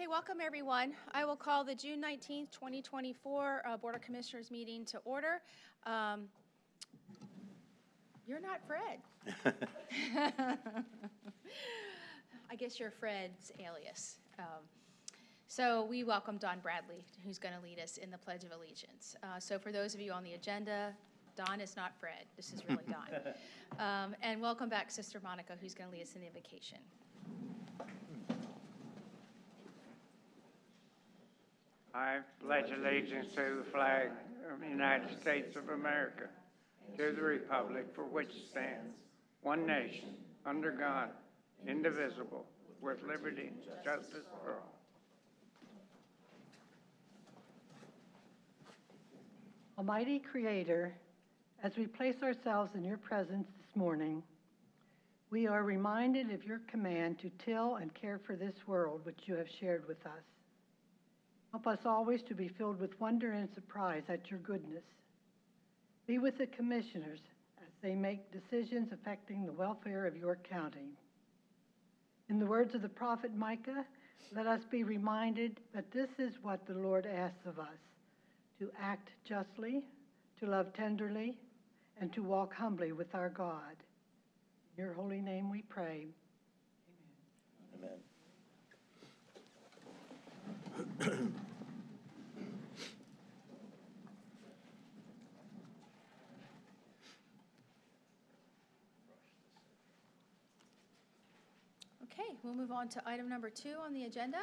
Okay, welcome everyone. I will call the June 19th, 2024 Board of Commissioners meeting to order. You're not Fred. I guess you're Fred's alias. So we welcome Don Bradley, who's going to lead us in the Pledge of Allegiance. So for those of you on the agenda, Don is not Fred. This is really Don. And welcome back Sister Monica, who's going to lead us in the invocation. I pledge allegiance to the flag of the United States of America, to the republic for which it stands, one nation, under God, indivisible, with liberty and justice for all. Almighty Creator, as we place ourselves in your presence this morning, we are reminded of your command to till and care for this world which you have shared with us. Help us always to be filled with wonder and surprise at your goodness. Be with the commissioners as they make decisions affecting the welfare of York County. In the words of the prophet Micah, let us be reminded that this is what the Lord asks of us, to act justly, to love tenderly, and to walk humbly with our God. In your holy name we pray. Amen. Okay, we'll move on to item number 2 on the agenda.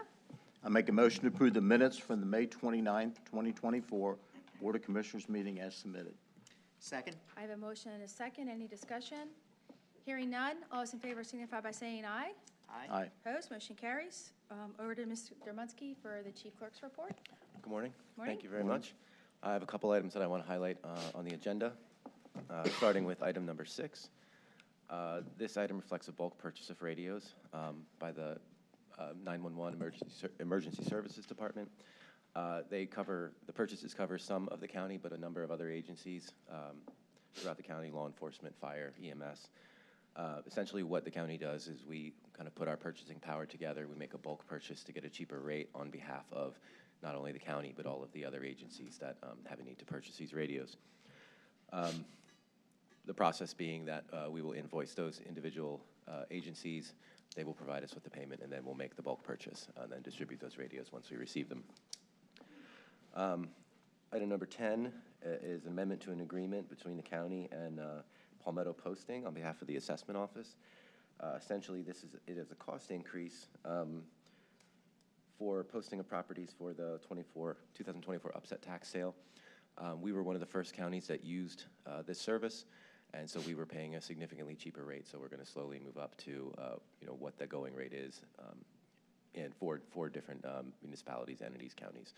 I make a motion to approve the minutes from the May 29th, 2024 Board of Commissioners meeting as submitted. Second. I have a motion and a second. Any discussion? Hearing none. All those in favor signify by saying aye. Aye. Opposed? Motion carries. Over to Mr. Dermunsky for the Chief Clerk's report. Good morning. Morning. Thank you very much. I have a couple items that I want to highlight on the agenda, starting with item number 6. This item reflects a bulk purchase of radios by the 911 Emergency Services Department. The purchases cover some of the county, but a number of other agencies throughout the county: law enforcement, fire, EMS. Essentially what the county does is we kind of put our purchasing power together. We make a bulk purchase to get a cheaper rate on behalf of not only the county, but all of the other agencies that have a need to purchase these radios. The process being that we will invoice those individual agencies. They will provide us with the payment, and then we'll make the bulk purchase and then distribute those radios once we receive them. Item number 10 is an amendment to an agreement between the county and Palmetto Posting on behalf of the assessment office. Essentially, it is a cost increase for posting of properties for the 2024 upset tax sale. We were one of the first counties that used this service, and so we were paying a significantly cheaper rate. So we're going to slowly move up to what the going rate is in four different municipalities, entities, counties.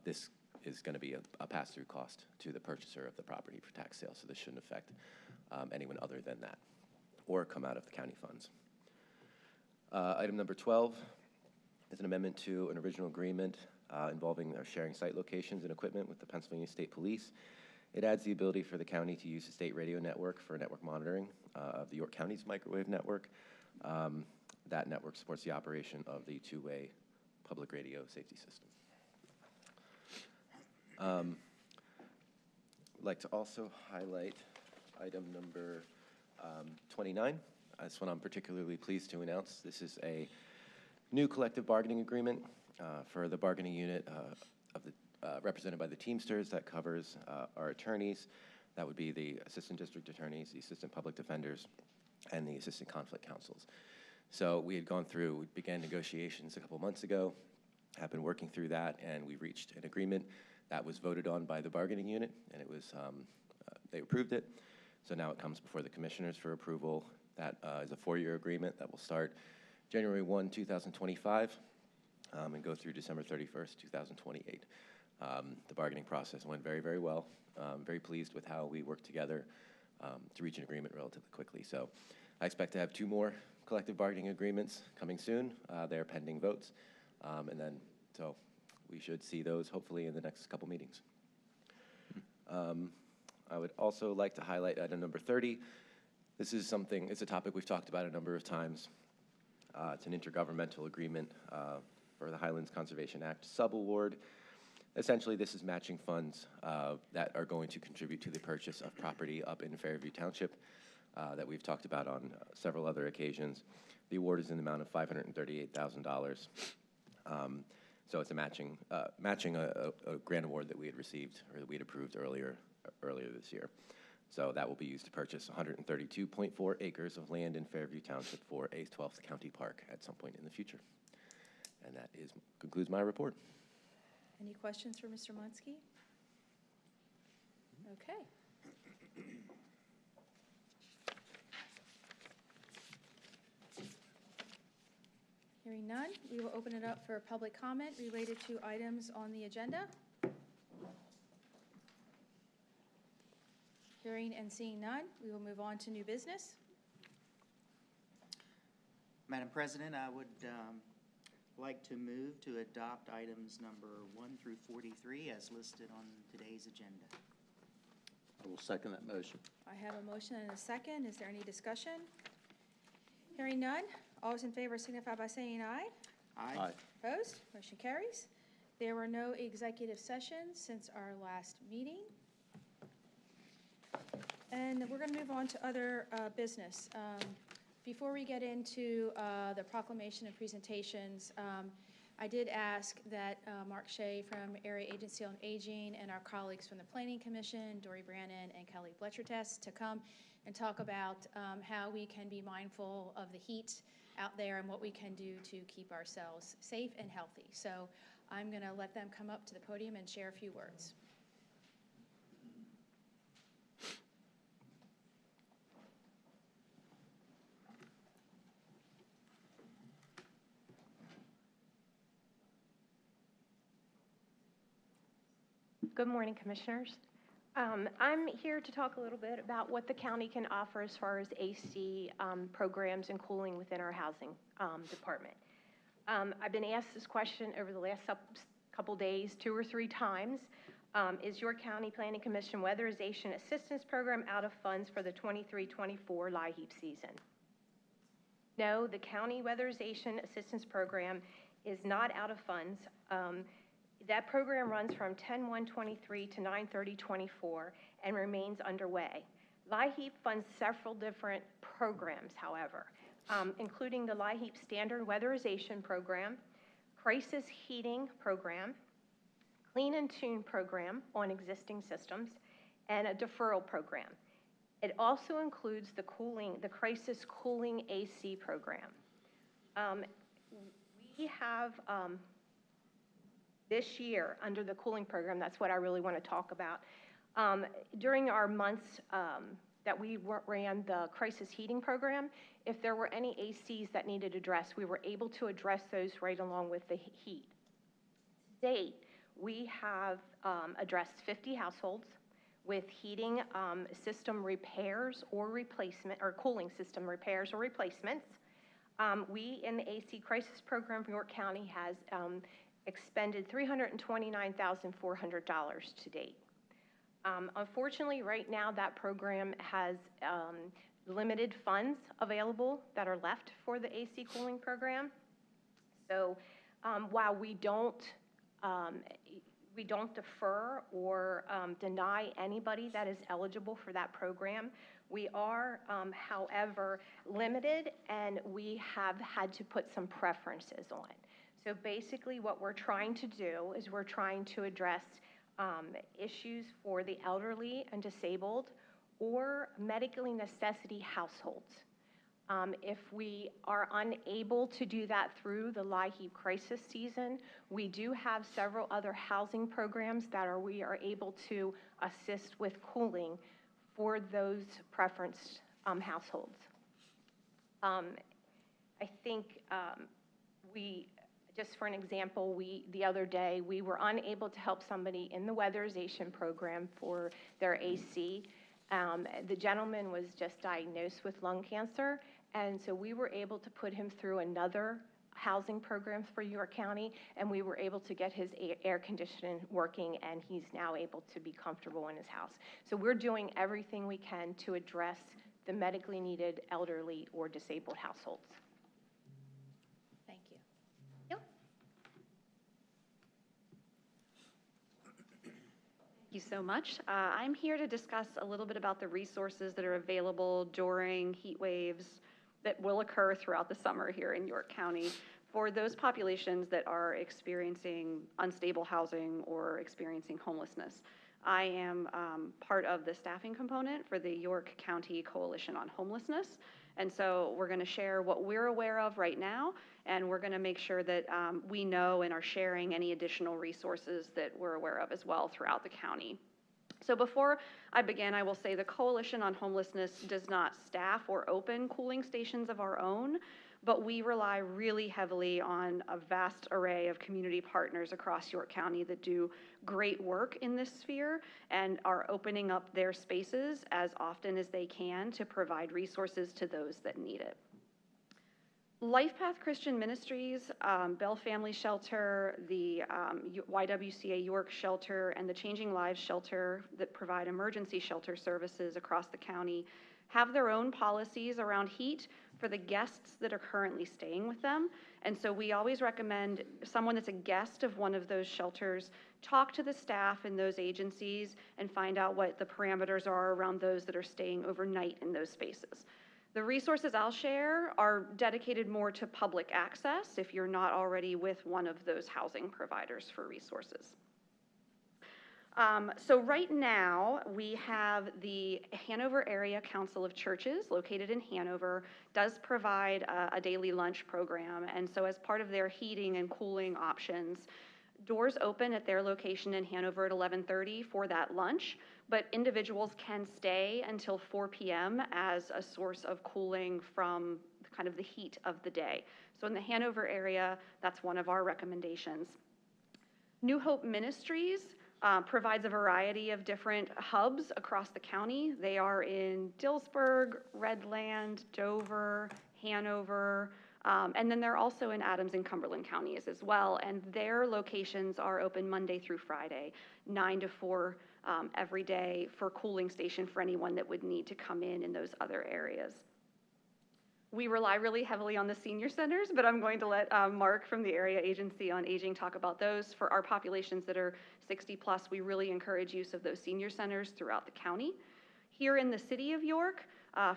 This is going to be a pass-through cost to the purchaser of the property for tax sale, so this shouldn't affect anyone other than that or come out of the county funds. Item number 12 is an amendment to an original agreement involving sharing site locations and equipment with the Pennsylvania State Police. It adds the ability for the county to use the state radio network for network monitoring of the York County's microwave network. That network supports the operation of the two-way public radio safety system. I'd like to also highlight item number 29. This one I'm particularly pleased to announce. This is a new collective bargaining agreement for the bargaining unit represented by the Teamsters that covers our attorneys. That would be the assistant district attorneys, the assistant public defenders, and the assistant conflict counsels. So we began negotiations a couple months ago, have been working through that, and we reached an agreement that was voted on by the bargaining unit, and it was they approved it. So now it comes before the commissioners for approval. That is a 4-year agreement that will start January 1, 2025, and go through December 31st, 2028. The bargaining process went very, very well. Very pleased with how we worked together to reach an agreement relatively quickly. So I expect to have 2 more collective bargaining agreements coming soon. They're pending votes. So we should see those hopefully in the next couple meetings. I would also like to highlight item number 30. It's a topic we've talked about a number of times. It's an intergovernmental agreement for the Highlands Conservation Act subaward. Essentially, this is matching funds that are going to contribute to the purchase of property up in Fairview Township that we've talked about on several other occasions. The award is in the amount of $538,000. So it's a matching a grant award that we had received or that we had approved earlier this year. So that will be used to purchase 132.4 acres of land in Fairview Township for a 12th county park at some point in the future. And that concludes my report. Any questions for Mr. Munsky? Okay. Hearing none, we will open it up for public comment related to items on the agenda. Hearing and seeing none, we will move on to new business. Madam President, I would like to move to adopt items number 1 through 43 as listed on today's agenda. I will second that motion. I have a motion and a second. Is there any discussion? Hearing none, all those in favor signify by saying aye. Aye. Opposed? Motion carries. There were no executive sessions since our last meeting. And we're going to move on to other business. Before we get into the proclamation and presentations, I did ask that Mark Shea from Area Agency on Aging and our colleagues from the Planning Commission, Dory Brannon and Kelly Bletchertest, to come and talk about how we can be mindful of the heat out there and what we can do to keep ourselves safe and healthy. So I'm going to let them come up to the podium and share a few words. Good morning, Commissioners. I'm here to talk a little bit about what the county can offer as far as AC programs and cooling within our housing department. I've been asked this question over the last couple days, 2 or 3 times. Is your county planning commission weatherization assistance program out of funds for the 23-24 LIHEAP season? No, the county weatherization assistance program is not out of funds. That program runs from 10/1/23 to 9/30/24 and remains underway. LIHEAP funds several different programs, however, including the LIHEAP Standard Weatherization Program, Crisis Heating Program, Clean and Tune Program on existing systems, and a deferral program. It also includes the Crisis Cooling AC Program. We have this year, under the cooling program, that's what I really want to talk about. During our months that we ran the crisis heating program, if there were any ACs that needed addressed, we were able to address those right along with the heat. To date, we have addressed 50 households with heating system repairs or replacement, or cooling system repairs or replacements. We, in the AC crisis program for York County, has expended $329,400 to date. Unfortunately, right now that program has limited funds available that are left for the AC cooling program. So while we don't defer or deny anybody that is eligible for that program, we are, however, limited, and we have had to put some preferences on. So basically what we're trying to do is we're trying to address issues for the elderly and disabled or medically necessity households. If we are unable to do that through the LIHEAP crisis season, we do have several other housing programs that we are able to assist with cooling for those preferenced households. I think just for an example, the other day, we were unable to help somebody in the weatherization program for their AC. The gentleman was just diagnosed with lung cancer, and so we were able to put him through another housing program for York County, and we were able to get his air conditioning working, and he's now able to be comfortable in his house. So we're doing everything we can to address the medically needed elderly or disabled households. Thank you. Yep. Thank you so much. I'm here to discuss a little bit about the resources that are available during heat waves that will occur throughout the summer here in York County for those populations that are experiencing unstable housing or experiencing homelessness. I am part of the staffing component for the York County Coalition on Homelessness. And so we're going to share what we're aware of right now, and we're going to make sure that we know and are sharing any additional resources that we're aware of as well throughout the county. So before I begin, I will say the Coalition on Homelessness does not staff or open cooling stations of our own, but we rely really heavily on a vast array of community partners across York County that do great work in this sphere and are opening up their spaces as often as they can to provide resources to those that need it. LifePath Christian Ministries, Bell Family Shelter, the YWCA York Shelter, and the Changing Lives Shelter that provide emergency shelter services across the county have their own policies around heat for the guests that are currently staying with them. And so we always recommend someone that's a guest of one of those shelters talk to the staff in those agencies and find out what the parameters are around those that are staying overnight in those spaces. The resources I'll share are dedicated more to public access if you're not already with one of those housing providers for resources. So right now, we have the Hanover Area Council of Churches, located in Hanover, does provide a daily lunch program. And so as part of their heating and cooling options, doors open at their location in Hanover at 11:30 for that lunch, but individuals can stay until 4 p.m. as a source of cooling from kind of the heat of the day. So in the Hanover area, that's one of our recommendations. New Hope Ministries provides a variety of different hubs across the county. They are in Dillsburg, Redland, Dover, Hanover, and then they're also in Adams and Cumberland counties as well. And their locations are open Monday through Friday, 9 to 4 every day for cooling station for anyone that would need to come in those other areas. We rely really heavily on the senior centers, but I'm going to let Mark from the Area Agency on Aging talk about those. For our populations that are 60 plus, we really encourage use of those senior centers throughout the county. Here in the city of York,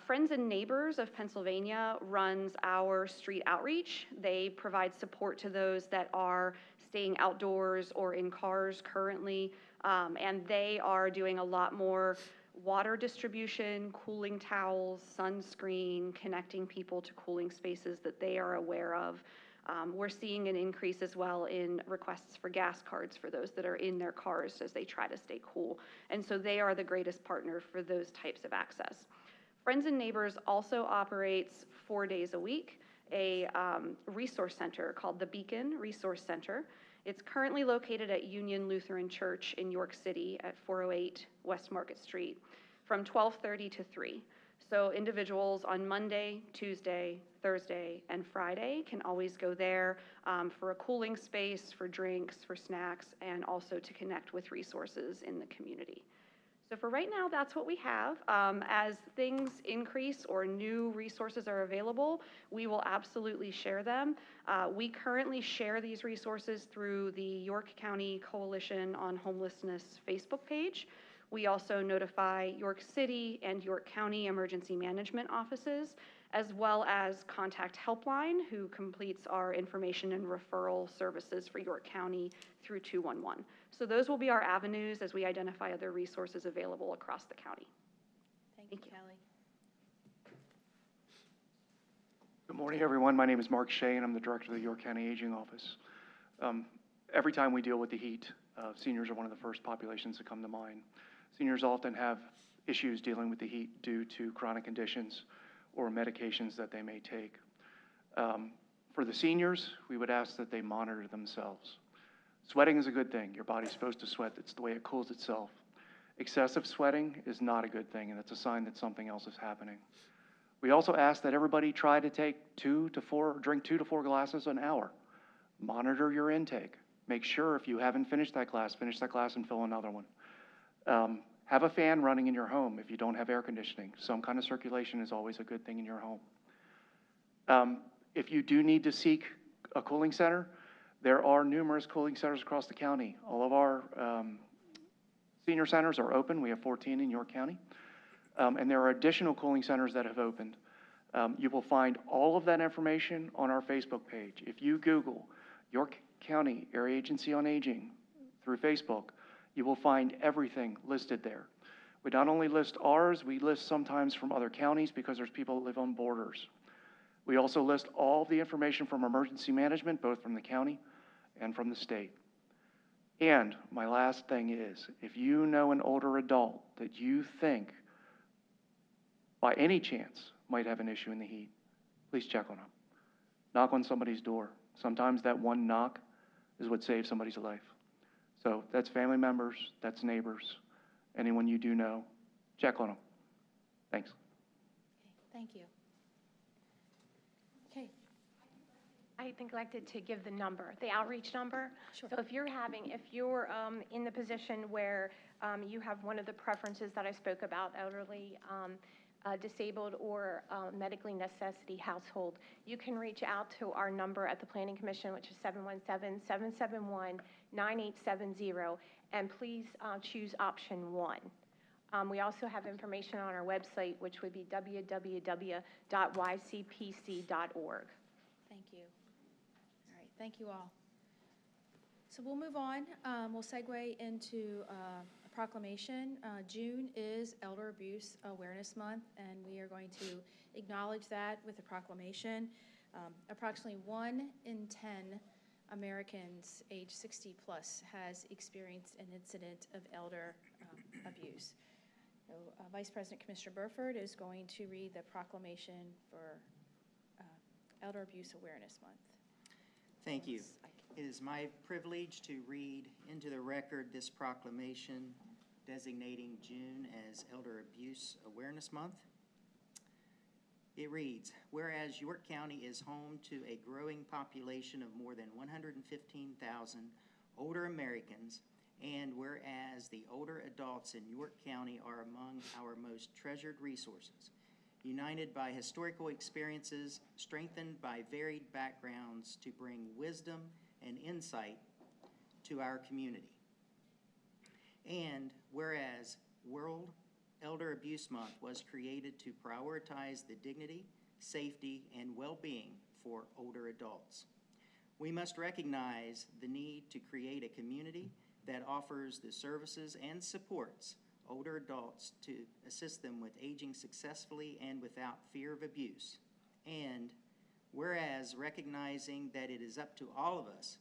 Friends and Neighbors of Pennsylvania runs our street outreach. They provide support to those that are staying outdoors or in cars currently, and they are doing a lot more water distribution, cooling towels, sunscreen, connecting people to cooling spaces that they are aware of. We're seeing an increase as well in requests for gas cards for those that are in their cars as they try to stay cool. And so they are the greatest partner for those types of access. Friends and Neighbors also operates 4 days a week a resource center called the Beacon Resource Center. It's currently located at Union Lutheran Church in York City at 408 West Market Street from 12:30 to 3. So individuals on Monday, Tuesday, Thursday, and Friday can always go there for a cooling space, for drinks, for snacks, and also to connect with resources in the community. So for right now, that's what we have. As things increase or new resources are available, we will absolutely share them. We currently share these resources through the York County Coalition on Homelessness Facebook page. We also notify York City and York County emergency management offices, as well as Contact Helpline, who completes our information and referral services for York County through 211. So those will be our avenues as we identify other resources available across the county. Thank you, Kelly. Good morning, everyone. My name is Mark Shea, and I'm the director of the York County Aging Office. Every time we deal with the heat, seniors are one of the first populations that come to mind. Seniors often have issues dealing with the heat due to chronic conditions or medications that they may take. For the seniors, we would ask that they monitor themselves. Sweating is a good thing. Your body's supposed to sweat. It's the way it cools itself. Excessive sweating is not a good thing, and it's a sign that something else is happening. We also ask that everybody try to drink 2 to 4 glasses an hour. Monitor your intake. Make sure if you haven't finished that glass, finish that glass and fill another one. Have a fan running in your home if you don't have air conditioning. Some kind of circulation is always a good thing in your home. If you do need to seek a cooling center, there are numerous cooling centers across the county. All of our Senior centers are open. We have 14 in York County. And there are additional cooling centers that have opened. You will find all of that information on our Facebook page. If you Google York County Area Agency on Aging through Facebook, you will find everything listed there. We not only list ours, we list sometimes from other counties because there's people that live on borders. We also list all the information from emergency management, both from the county and from the state. And my last thing is, if you know an older adult that you think by any chance might have an issue in the heat, please check on them. Knock on somebody's door. Sometimes that one knock is what saves somebody's life. So that's family members, that's neighbors, anyone you do know, check on them. Thanks. Okay, thank you. Okay, I neglected to give the number, the outreach number. Sure. So if you're in the position where you have one of the preferences that I spoke about, elderly, disabled, or medically necessity household, you can reach out to our number at the Planning Commission, which is 717-771-9870, and please choose option 1. We also have information on our website, which would be www.ycpc.org. thank you. All right, thank you all. So we'll move on. We'll segue into a proclamation. June is Elder Abuse Awareness Month, and we are going to acknowledge that with a proclamation. Approximately 1 in 10 Americans age 60 plus has experienced an incident of elder abuse. So, Vice President Commissioner Burford is going to read the proclamation for Elder Abuse Awareness Month. Thank you. It is my privilege to read into the record this proclamation designating June as Elder Abuse Awareness Month. It reads, whereas York County is home to a growing population of more than 115,000 older Americans, and whereas the older adults in York County are among our most treasured resources, united by historical experiences, strengthened by varied backgrounds to bring wisdom and insight to our community. And whereas World Elder Abuse Month was created to prioritize the dignity, safety, and well-being for older adults, we must recognize the need to create a community that offers the services and supports older adults to assist them with aging successfully and without fear of abuse. And whereas recognizing that it is up to all of us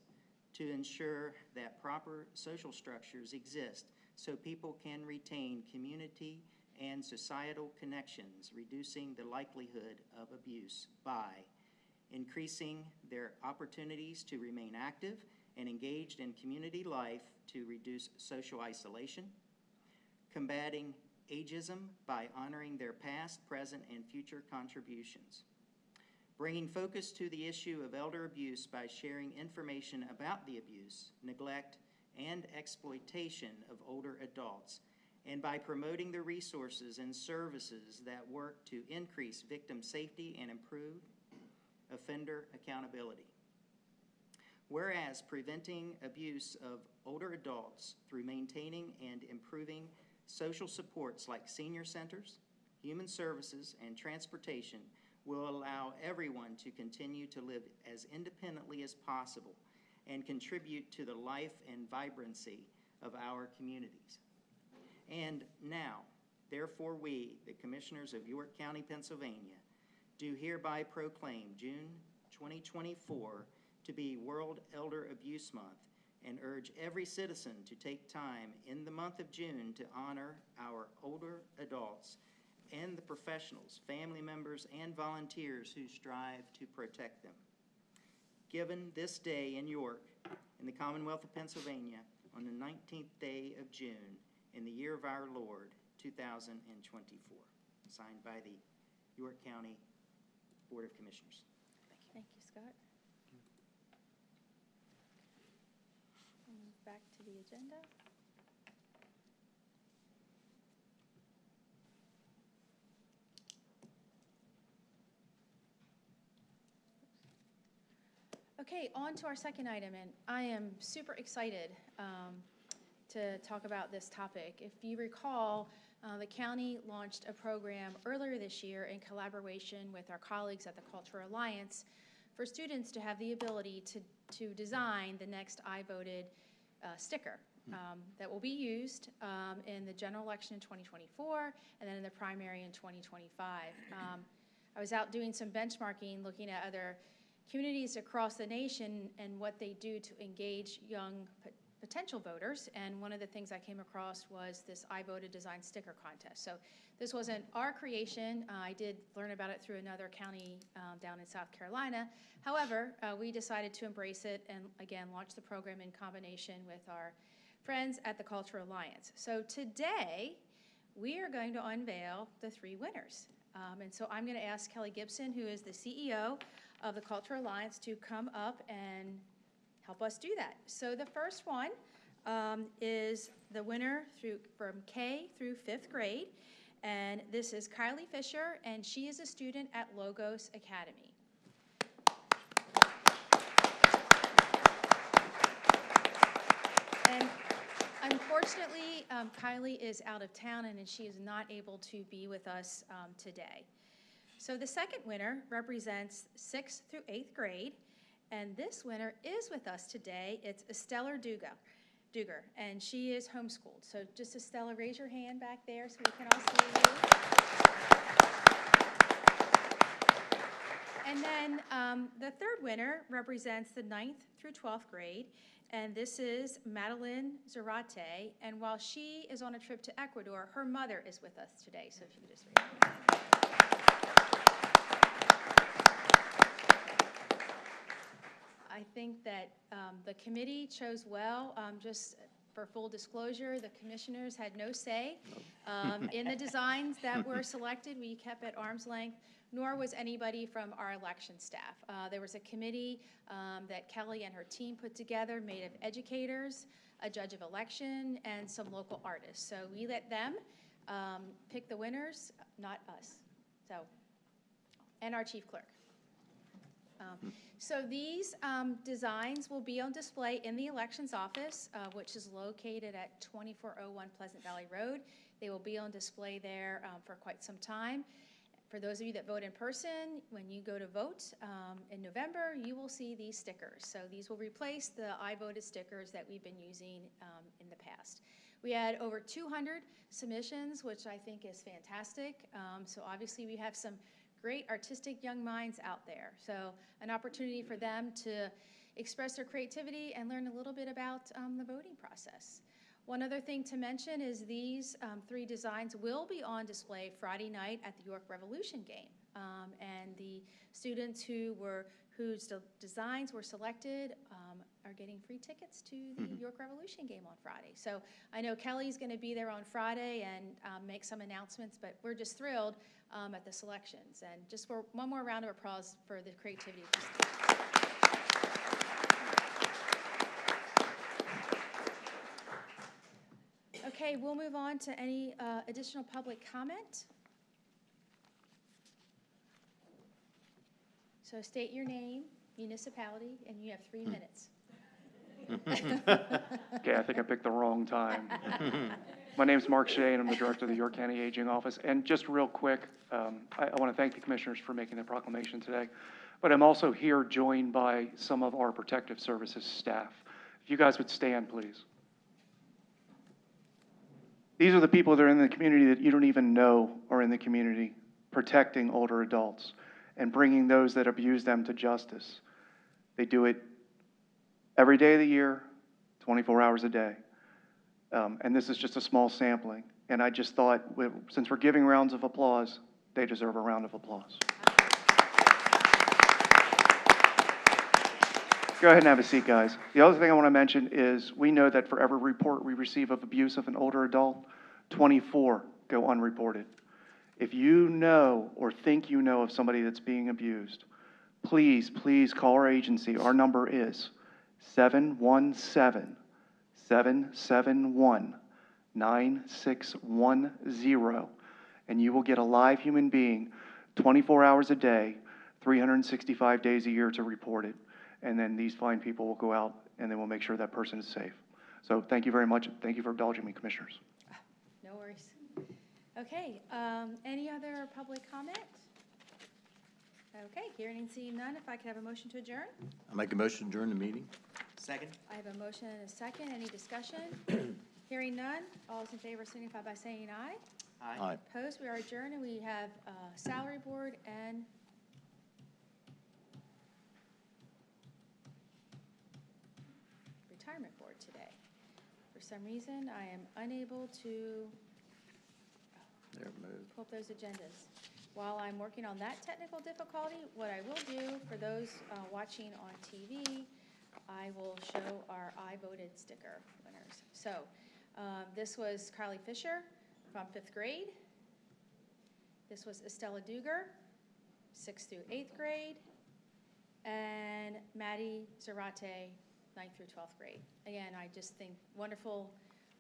to ensure that proper social structures exist so people can retain community and societal connections, reducing the likelihood of abuse by increasing their opportunities to remain active and engaged in community life to reduce social isolation, combating ageism by honoring their past, present, and future contributions, bringing focus to the issue of elder abuse by sharing information about the abuse, neglect, and exploitation of older adults, and by promoting the resources and services that work to increase victim safety and improve offender accountability. Whereas preventing abuse of older adults through maintaining and improving social supports like senior centers, human services, and transportation will allow everyone to continue to live as independently as possible and contribute to the life and vibrancy of our communities. And now, therefore, we, the Commissioners of York County, Pennsylvania, do hereby proclaim June 2024 to be World Elder Abuse Month and urge every citizen to take time in the month of June to honor our older adults and the professionals, family members, and volunteers who strive to protect them. Given this day in York, in the Commonwealth of Pennsylvania, on the 19th day of June, in the year of our Lord, 2024. Signed by the York County Board of Commissioners. Thank you, Scott. We'll move back to the agenda. Okay, on to our second item, and I am super excited to talk about this topic. If you recall, the county launched a program earlier this year in collaboration with our colleagues at the Cultural Alliance for students to have the ability to design the next I Voted sticker that will be used in the general election in 2024 and then in the primary in 2025. I was out doing some benchmarking, looking at other communities across the nation and what they do to engage young potential voters, and one of the things I came across was this I Voted Design Sticker Contest. So this wasn't our creation. I did learn about it through another county down in South Carolina. However, we decided to embrace it and, again, launch the program in combination with our friends at the Cultural Alliance. So today, we are going to unveil the 3 winners. And so I'm going to ask Kelly Gibson, who is the CEO of the Cultural Alliance, to come up and help us do that. So the first one is the winner from K through 5th grade, and this is Kylie Fisher, and she is a student at Logos Academy. And unfortunately, Kylie is out of town, and she is not able to be with us today. So the second winner represents 6th through 8th grade, and this winner is with us today. It's Estella Duger, and she is homeschooled. So just Estella, raise your hand back there so we can all see you. And then the third winner represents the 9th through 12th grade, and this is Madeline Zarate. And while she is on a trip to Ecuador, her mother is with us today. So if you could just raise your hand. I think that the committee chose well. Just for full disclosure, the commissioners had no say in the designs that were selected. We kept at arm's length, nor was anybody from our election staff. There was a committee that Kelly and her team put together, made of educators, a judge of election, and some local artists. So we let them pick the winners, not us. So, and our chief clerk. So these designs will be on display in the elections office, which is located at 2401 Pleasant Valley Road. They will be on display there for quite some time. For those of you that vote in person, when you go to vote in November, you will see these stickers. So these will replace the I Voted stickers that we've been using in the past. We had over 200 submissions, which I think is fantastic. So obviously we have some great artistic young minds out there. So an opportunity for them to express their creativity and learn a little bit about the voting process. One other thing to mention is these 3 designs will be on display Friday night at the York Revolution game. And the students whose designs were selected are getting free tickets to the York Revolution game on Friday. So I know Kelly's going to be there on Friday and make some announcements, but we're just thrilled at the selections. And just for one more round of applause for the creativity. Okay, we'll move on to any additional public comment. So state your name, municipality, and you have 3 minutes. Okay, I think I picked the wrong time. My name is Mark Shea, and I'm the director of the York County Aging Office. And just real quick, I want to thank the commissioners for making the proclamation today. But I'm also here joined by some of our protective services staff. If you guys would stand, please. These are the people that are in the community that you don't even know are in the community, protecting older adults and bringing those that abuse them to justice. They do it every day of the year, 24 hours a day. And this is just a small sampling. And I just thought, since we're giving rounds of applause, they deserve a round of applause. Go ahead and have a seat, guys. The other thing I want to mention is we know that for every report we receive of abuse of an older adult, 24 go unreported. If you know or think you know of somebody that's being abused, please, please call our agency. Our number is 717-771-9610, and you will get a live human being 24 hours a day, 365 days a year to report it. And then these fine people will go out and they will make sure that person is safe. So thank you very much. Thank you for indulging me, Commissioners. No worries. Okay, any other public comment? Okay, hearing and seeing none, if I could have a motion to adjourn? I make a motion to adjourn the meeting. Second? I have a motion and a second. Any discussion? Hearing none, all those in favor signify by saying aye. Aye. Opposed, we are adjourned, and we have salary board and retirement board today. For some reason, I am unable to There, moved. pull up those agendas. While I'm working on that technical difficulty, what I will do, for those watching on TV, I will show our I voted sticker winners. So, this was Carly Fisher from 5th grade. This was Estella Duger, 6th through 8th grade. And Maddie Zarate, 9th through 12th grade. Again, I just think wonderful,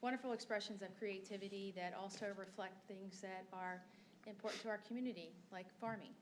wonderful expressions of creativity that also reflect things that are important to our community, like farming.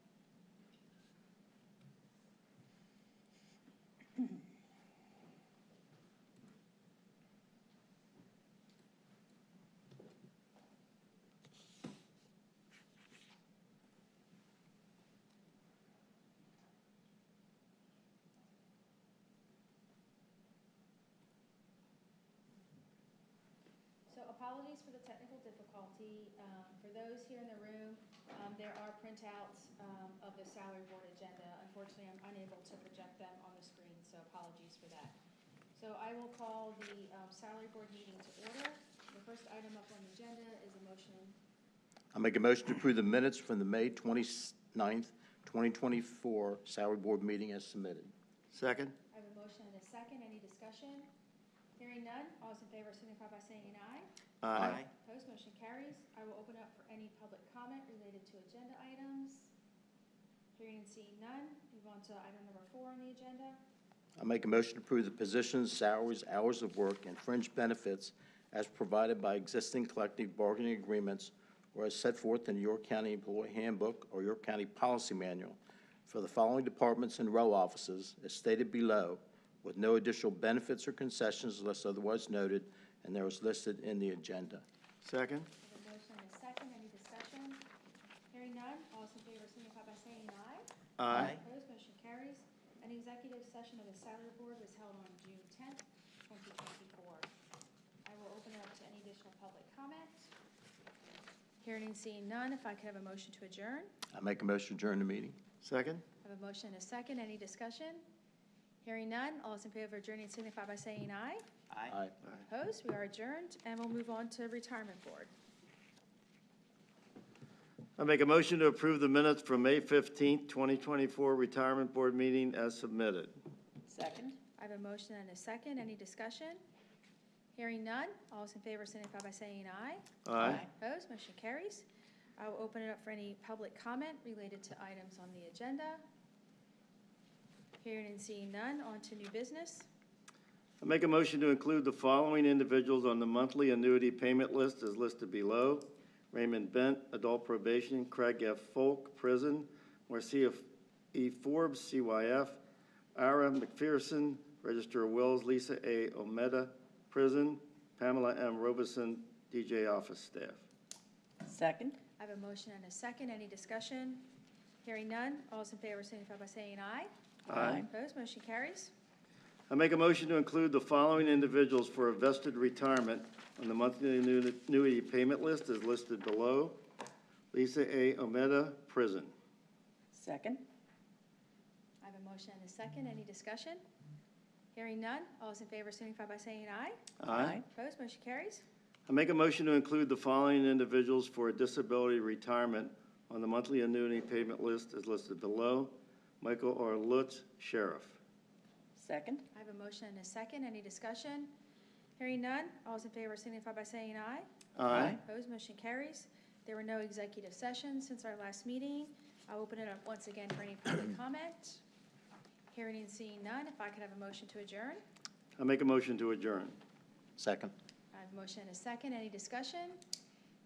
So apologies for the technical difficulty. For those here in the room, there are printouts of the salary board agenda. Unfortunately, I'm unable to project them on the screen, so apologies for that. So I will call the salary board meeting to order. The first item up on the agenda is a motion. I make a motion to approve the minutes from the May 29th, 2024 salary board meeting as submitted. Second? I have a motion and a second. Any discussion? Hearing none, all those in favor signify by saying aye. Aye. Opposed, motion carries. I will open up for any public comment related to agenda items. Hearing and seeing none, move on to item number 4 on the agenda. I make a motion to approve the positions, salaries, hours of work, and fringe benefits as provided by existing collective bargaining agreements or as set forth in the York County Employee Handbook or York County Policy Manual for the following departments and row offices as stated below, with no additional benefits or concessions unless otherwise noted, and there is listed in the agenda. Second? I have a motion and a second. Any discussion? Hearing none, all those in favor signify by saying aye. Aye. Opposed, motion carries. An executive session of the salary board was held on June 10th, 2024. I will open it up to any additional public comment. Hearing and seeing none, if I could have a motion to adjourn. I make a motion to adjourn the meeting. Second? I have a motion and a second. Any discussion? Hearing none, all those in favor of adjourning signify by saying aye. Aye. Opposed, we are adjourned, and we'll move on to retirement board. I make a motion to approve the minutes from May 15th, 2024 Retirement Board meeting as submitted. Second. I have a motion and a second. Any discussion? Hearing none, all those in favor signify by saying aye. Aye. Opposed, motion carries. I will open it up for any public comment related to items on the agenda. Hearing and seeing none, on to new business. I make a motion to include the following individuals on the monthly annuity payment list as listed below. Raymond Bent, adult probation. Craig F. Folk, prison. Marcia E. Forbes, CYF. Ira McPherson, Register of Wills. Lisa A. Omeda, prison. Pamela M. Robeson, DJ office staff. Second? I have a motion and a second. Any discussion? Hearing none, all those in favor signify by saying aye. Aye. Opposed, motion carries. I make a motion to include the following individuals for a vested retirement on the monthly annuity payment list as listed below. Lisa A. Omeda, prison. Second? I have a motion and a second. Any discussion? Hearing none, all those in favor signify by saying aye. Aye. Opposed, motion carries. I make a motion to include the following individuals for a disability retirement on the monthly annuity payment list as listed below. Michael R. Lutz, sheriff. Second? I have a motion and a second. Any discussion? Hearing none, all those in favor signify by saying aye. Aye. Opposed, motion carries. There were no executive sessions since our last meeting. I'll open it up once again for any public comment. Hearing and seeing none, if I could have a motion to adjourn. I make a motion to adjourn. Second. I have a motion and a second. Any discussion?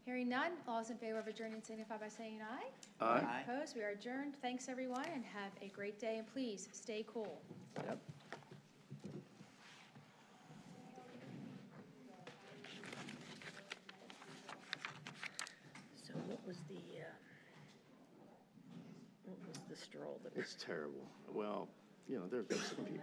Hearing none, all those in favor of adjourning signify by saying aye. Aye. Opposed, we are adjourned. Thanks, everyone, and have a great day, and please stay cool. Yep. Mr. Olden. It's terrible. Well, you know, there's been some people